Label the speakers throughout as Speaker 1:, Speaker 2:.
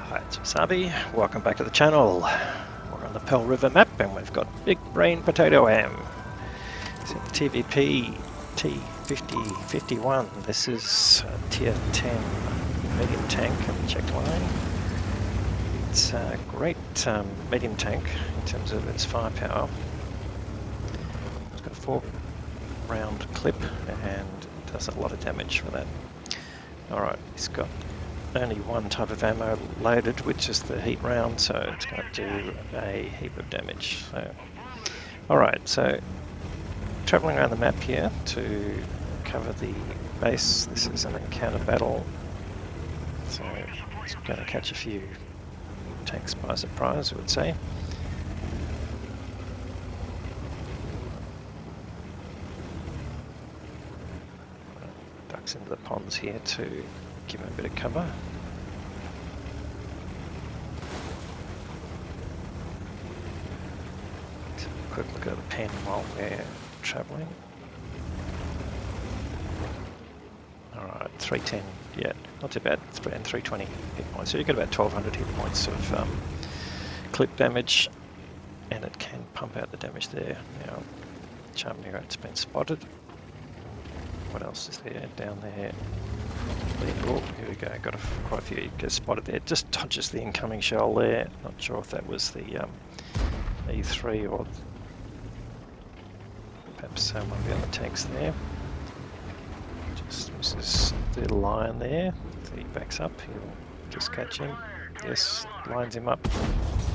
Speaker 1: Hi, it's Wasabi. Welcome back to the channel. We're on the Pearl River map and we've got BigBrainPotatoAim. It's in the TVP T5051. This is a tier 10 medium tank and check line. It's a great medium tank in terms of its firepower. It's got a 4-round clip and does a lot of damage for that. Alright, it's got only one type of ammo loaded, which is the heat round, so it's going to do a heap of damage. Alright, so travelling around the map here to cover the base. This is an encounter battle, so it's going to catch a few tanks by surprise, I would say. Ducks into the ponds here to give him a bit of cover. So quick look at the pen while we're travelling. Alright, 310, yeah, not too bad, and 320 hit points. So you get about 1200 hit points of clip damage, and it can pump out the damage there. Now, Charming Rat's been spotted. What else is there down there? Oh, here we go, got quite a few get spotted there. Just touches the incoming shell there. Not sure if that was the E3 or perhaps one of the other tanks there. Just misses the line there. If he backs up, he'll just catch him. Yes, lines him up.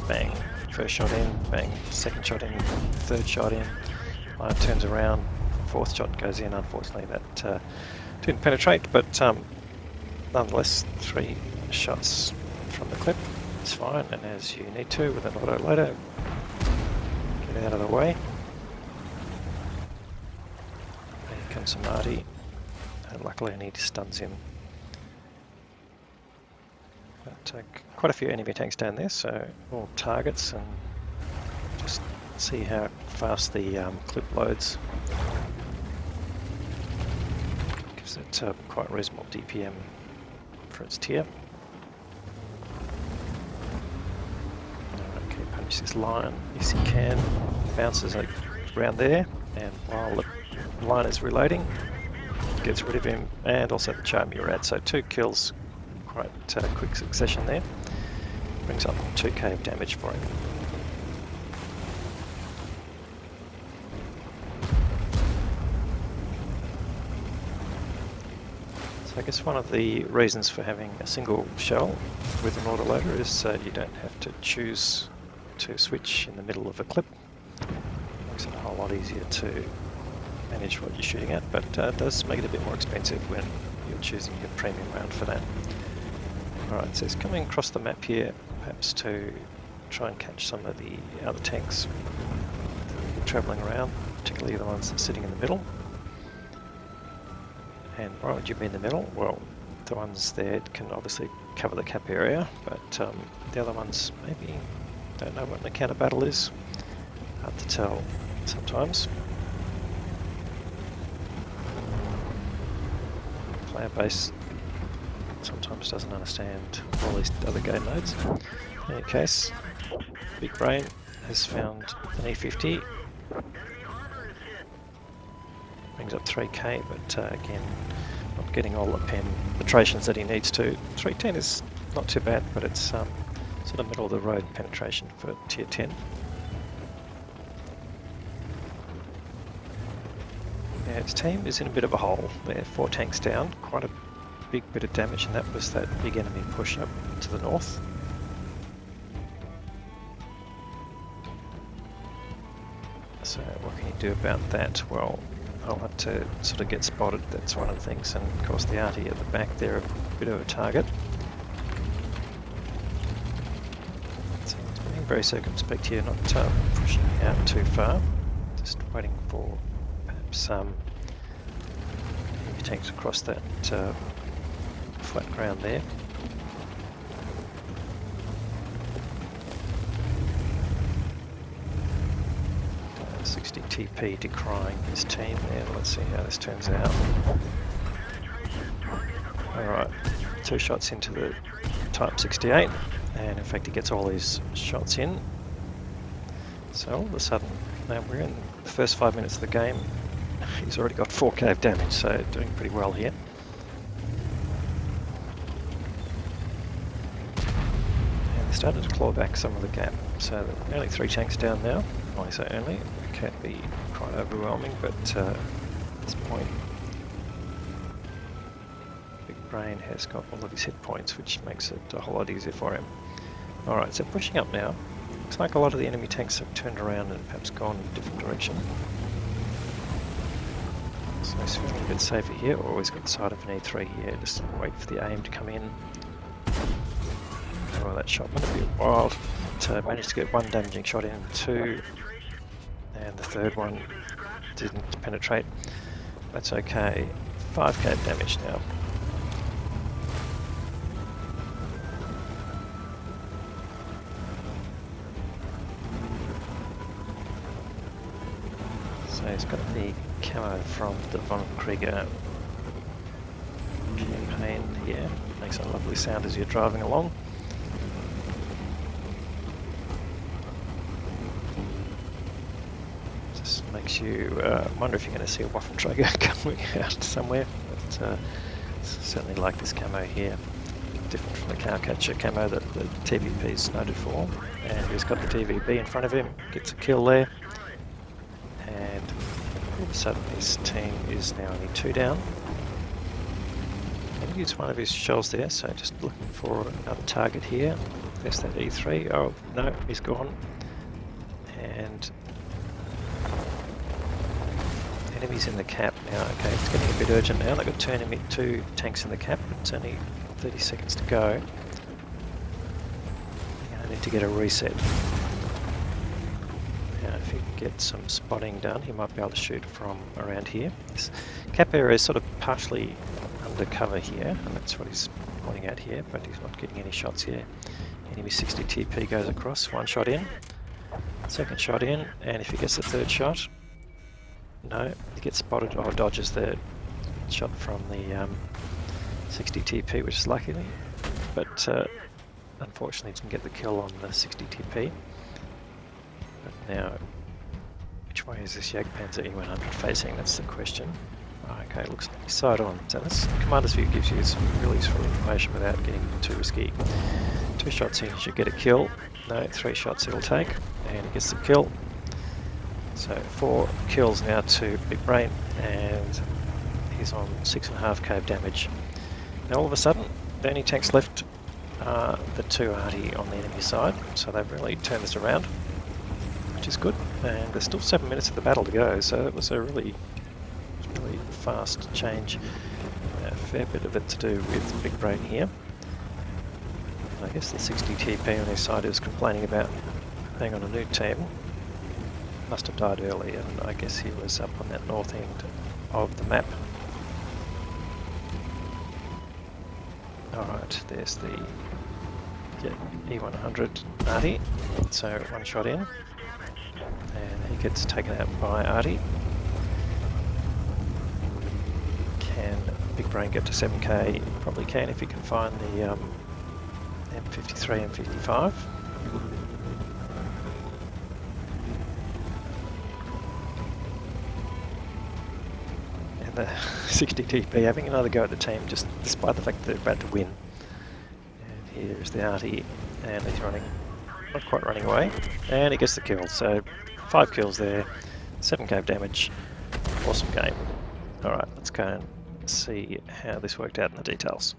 Speaker 1: Bang, first shot in, bang, second shot in, third shot in. Line turns around, fourth shot goes in. Unfortunately that didn't penetrate, but nonetheless 3 shots from the clip. It's fine, and as you need to with an auto loader, get out of the way. Here comes Marty, and luckily he stuns him. But quite a few enemy tanks down there, so all targets, and just see how fast the clip loads. Gives it quite reasonable DPM for its tier. Okay, punch this line, yes he can. Bounces around there, and while the line is reloading, gets rid of him, and also the charm you're at. So 2 kills, quite quick succession there. Brings up 2k of damage for him. So I guess one of the reasons for having a single shell with an autoloader is you don't have to choose to switch in the middle of a clip. Makes it a whole lot easier to manage what you're shooting at, but it does make it a bit more expensive when you're choosing your premium round for that. Alright, so it's coming across the map here, perhaps to try and catch some of the other tanks that are travelling around, particularly the ones that are sitting in the middle. And why would you be in the middle? Well, the ones there can obviously cover the cap area, but the other ones maybe don't know what an encounter battle is. Hard to tell sometimes. Player base sometimes doesn't understand all these other game modes. In any case, Big Brain has found an E50. Brings up 3k, but again, not getting all the penetrations that he needs to. 310 is not too bad, but it's sort of middle of the road penetration for tier 10. Yeah, its team is in a bit of a hole. They're 4 tanks down, quite a big bit of damage, and that was that big enemy push up to the north. So what can you do about that? Well, I'll have to sort of get spotted, that's one of the things, and of course the arty at the back there, a bit of a target. So it's being very circumspect here, not pushing out too far, just waiting for perhaps enemy tanks across that flat ground there. 60 TP decrying his team there. Let's see how this turns out. Alright, 2 shots into the Type 68. And in fact, he gets all his shots in. So all of a sudden, now we're in the first 5 minutes of the game. He's already got 4k of damage, so doing pretty well here. And they're starting to claw back some of the gap. So only 3 tanks down now. Well, I say only, it can be quite overwhelming, but at this point, Big Brain has got all of his hit points, which makes it a whole lot easier for him. Alright, so pushing up now. Looks like a lot of the enemy tanks have turned around and perhaps gone in a different direction. So it's feeling a bit safer here. Always got the side of an E3 here. Just wait for the aim to come in. Oh, that shot went a bit wild. So managed to get 1 damaging shot in, 2, and the 3rd one didn't penetrate. That's okay. 5k damage now. So he's got the camo from the Von Krieger campaign here. Makes a lovely sound as you're driving along. Just makes you wonder if you're going to see a Waffenträger coming out somewhere. But certainly like this camo here. Different from the Cowcatcher camo that the TVP is noted for. And he's got the TVP in front of him, gets a kill there. And all of a sudden his team is now only 2 down. And he used one of his shells there, so just looking for another target here. There's that E3. Oh no, he's gone. And enemies in the cap now. Okay, it's getting a bit urgent now. They've got 2 tanks in the cap, but it's only 30 seconds to go. They're going to need to get a reset. If he can get some spotting done, he might be able to shoot from around here. This cap area is sort of partially undercover here, and that's what he's pointing at here, but he's not getting any shots here. Enemy 60 TP goes across, 1 shot in, 2nd shot in, and if he gets the 3rd shot, no, he gets spotted or dodges the shot from the 60 TP, which is lucky, but unfortunately didn't get the kill on the 60 TP. But now, which way is this Jagdpanzer E100 facing? That's the question. Okay, looks like he's side on. So this commander's view gives you some really useful information without getting too risky. 2 shots in, he should get a kill. No, 3 shots it'll take, and he gets the kill. So 4 kills now to Big Brain, and he's on 6.5k of damage. Now all of a sudden, the only tanks left are the 2 arty on the enemy side, so they've really turned this around, which is good. And there's still 7 minutes of the battle to go, so it was a really fast change. A fair bit of it to do with Big Brain here. And I guess the 60 TP on his side is complaining about being on a NOOB team. Must have died early, and I guess he was up on that north end of the map. Alright, there's the E100 arty, so 1 shot in, and he gets taken out by arty. Can Big Brain get to 7k? Probably can if he can find the M53, M55. And the 60 TP having another go at the team, just despite the fact that they're about to win. And here's the arty, and he's running, not quite running away, and he gets the kill. So 5 kills there, 7k of damage, awesome game. Alright, let's go and see how this worked out in the details.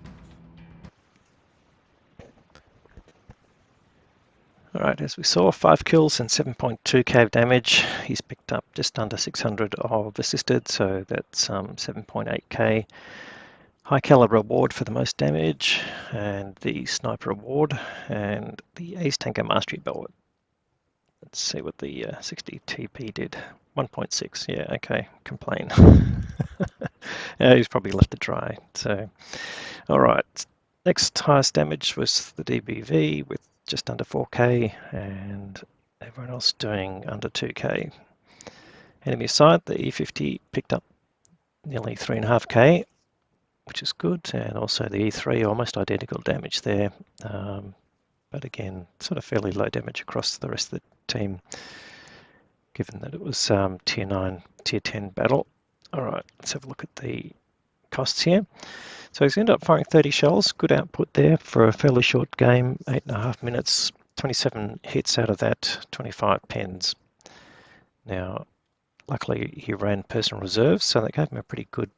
Speaker 1: Alright, as we saw, 5 kills and 7.2k of damage. He's picked up just under 600 of assisted, so that's 7.8k. High caliber award for the most damage, and the sniper award, and the Ace Tanker Mastery Belt. Let's see what the 60 TP did. 1.6, yeah, okay, complain. He's probably left it dry. So, alright, next highest damage was the DBV with just under 4k, and everyone else doing under 2k. Enemy side, the E50 picked up nearly 3.5k, which is good, and also the E3 almost identical damage there. but again, sort of fairly low damage across the rest of the team, given that it was tier 9, tier 10 battle. All right, let's have a look at the costs here. So he's ended up firing 30 shells, good output there for a fairly short game, 8.5 minutes, 27 hits out of that, 25 pens. Now, luckily he ran personal reserves, so that gave him a pretty good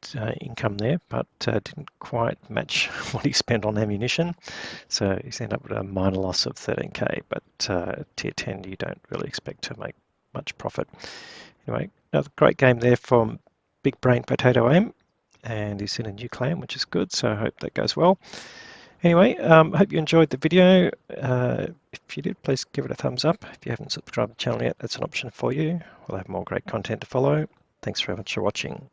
Speaker 1: income there, but didn't quite match what he spent on ammunition. So he's ended up with a minor loss of 13k, but tier 10 you don't really expect to make much profit. Anyway, another great game there from BigBrainPotatoAim, and he's in a new clan, which is good, so I hope that goes well. Anyway, hope you enjoyed the video. If you did, please give it a thumbs up. If you haven't subscribed to the channel yet, that's an option for you. We'll have more great content to follow. Thanks very much for watching.